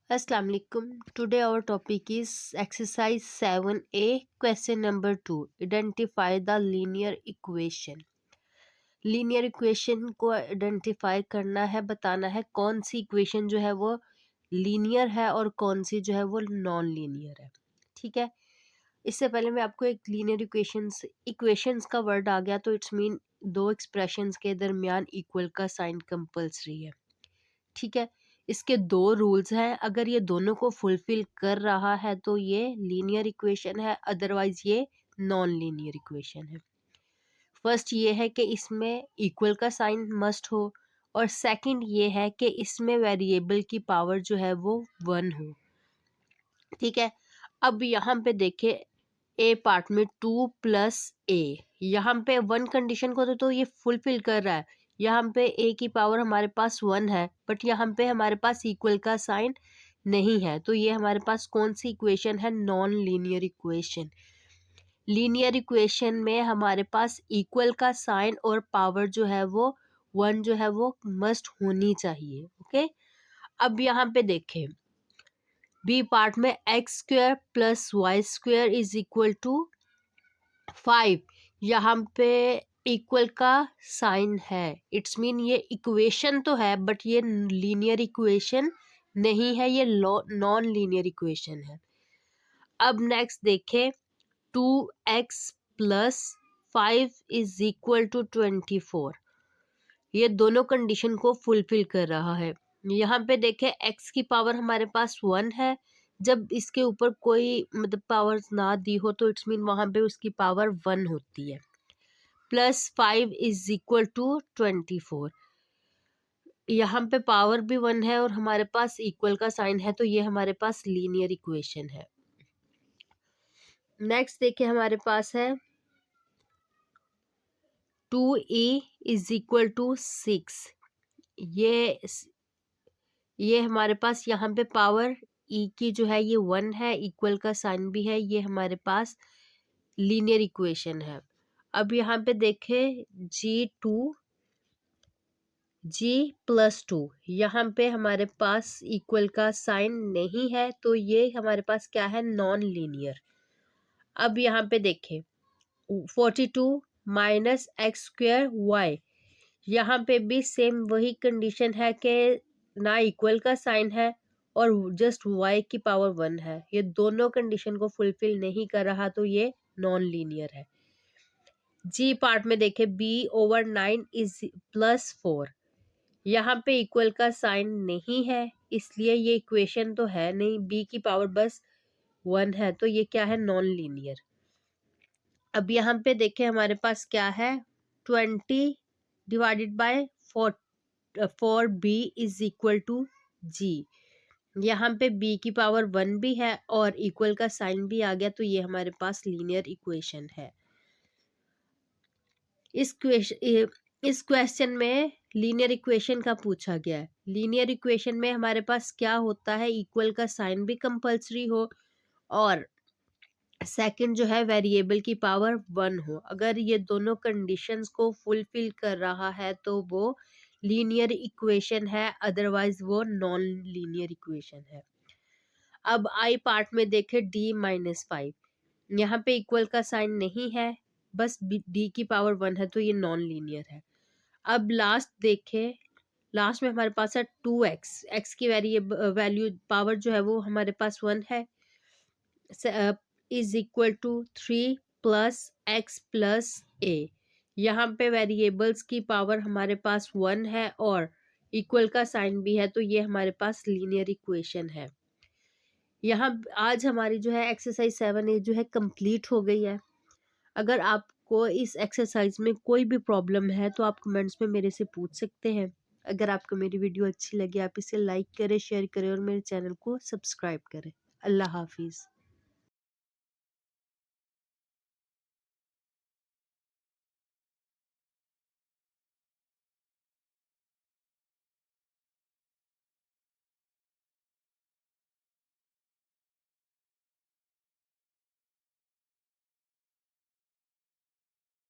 Assalamu alaikum. Today our topic is exercise 7A, question number 2. Identify the linear equation. Linear equation को identify करना है, बताना है कौन सी इक्वेशन जो है वो लीनियर है और कौन सी जो है वो नॉन लीनियर है। ठीक है, इससे पहले मैं आपको एक लीनियर इक्वेशंस का वर्ड आ गया तो इट्स मीन दो एक्सप्रेशंस के दरमियान इक्वल का साइन कंपल्सरी है। ठीक है, इसके दो रूल्स हैं, अगर ये दोनों को फुलफिल कर रहा है तो ये लीनियर इक्वेशन है, अदरवाइज ये नॉन लीनियर इक्वेशन है। फर्स्ट ये है कि इसमें इक्वल का साइन मस्ट हो, और सेकंड ये है कि इसमें वेरिएबल की पावर जो है वो 1 हो। ठीक है, अब यहाँ पे देखे ए पार्ट में 2 प्लस ए, यहाँ पे 1 कंडीशन को तो ये फुलफिल कर रहा है। यहाँ पे ए की पावर हमारे पास 1 है, बट यहाँ पे हमारे पास इक्वल का साइन नहीं है, तो ये हमारे पास कौन सी इक्वेशन है? Non linear equation. Linear equation में हमारे पास इक्वल का साइन और पावर जो है वो 1 जो है वो मस्ट होनी चाहिए। ओके, अब यहाँ पे देखें बी पार्ट में x square plus y square is equal to 5, यहाँ पे इक्वल का साइन है, इट्स मीन ये इक्वेशन तो है बट ये लीनियर इक्वेशन नहीं है, ये नॉन लीनियर इक्वेशन है। अब नेक्स्ट देखें 2x plus 5 is equal to 24, ये दोनों कंडीशन को फुलफिल कर रहा है। यहाँ पे देखें x की पावर हमारे पास 1 है, जब इसके ऊपर कोई मतलब पावर ना दी हो तो इट्स मीन वहाँ पे उसकी पावर 1 होती है। प्लस 5 इज इक्वल टू 24, यहाँ पे पावर भी 1 है और हमारे पास इक्वल का साइन है, तो ये हमारे पास लीनियर इक्वेशन है। नेक्स्ट देखिए हमारे पास है 2e इज इक्वल टू 6, ये हमारे पास यहाँ पे पावर e की जो है ये 1 है, इक्वल का साइन भी है, ये हमारे पास लीनियर इक्वेशन है। अब यहाँ पे देखें जी प्लस 2, यहाँ पे हमारे पास इक्वल का साइन नहीं है, तो ये हमारे पास क्या है? Non linear. अब यहाँ पे देखें 42 माइनस एक्स स्क्वेयर वाई, यहाँ पे भी सेम वही कंडीशन है कि ना इक्वल का साइन है और जस्ट y की पावर 1 है, ये दोनों कंडीशन को फुलफिल नहीं कर रहा, तो ये नॉन लीनियर है। जी पार्ट में देखें b/9 इज प्लस 4, यहाँ पे इक्वल का साइन नहीं है, इसलिए ये इक्वेशन तो है नहीं, b की पावर बस 1 है, तो ये क्या है? Non linear. अब यहाँ पे देखें हमारे पास क्या है 20 divided by 4b is equal to G, यहाँ पे b की पावर 1 भी है और इक्वल का साइन भी आ गया, तो ये हमारे पास लीनियर इक्वेशन है। इस क्वेश्चन में लीनियर इक्वेशन का पूछा गया है। लीनियर इक्वेशन में हमारे पास क्या होता है? इक्वल का साइन भी कंपल्सरी हो और सेकंड जो है वेरिएबल की पावर 1 हो। अगर ये दोनों कंडीशंस को फुलफिल कर रहा है तो वो लीनियर इक्वेशन है, अदरवाइज वो नॉन लीनियर इक्वेशन है। अब आई पार्ट में देखें d-5, यहाँ पे इक्वल का साइन नहीं है, बस d की पावर 1 है, तो ये नॉन लीनियर है। अब लास्ट देखें, लास्ट में हमारे पास है 2x, x की वैल्यू पावर जो है वो हमारे पास 1 है, is equal to 3 plus X plus A, यहाँ पे वेरिएबल्स की पावर हमारे पास 1 है और इक्वल का साइन भी है, तो ये हमारे पास लीनियर इक्वेशन है। यहाँ आज हमारी जो है एक्सरसाइज 7A जो है कंप्लीट हो गई है। अगर आपको इस एक्सरसाइज में कोई भी प्रॉब्लम है तो आप कमेंट्स में मेरे से पूछ सकते हैं। अगर आपको मेरी वीडियो अच्छी लगी आप इसे लाइक करें, शेयर करें और मेरे चैनल को सब्सक्राइब करें। अल्लाह हाफिज़।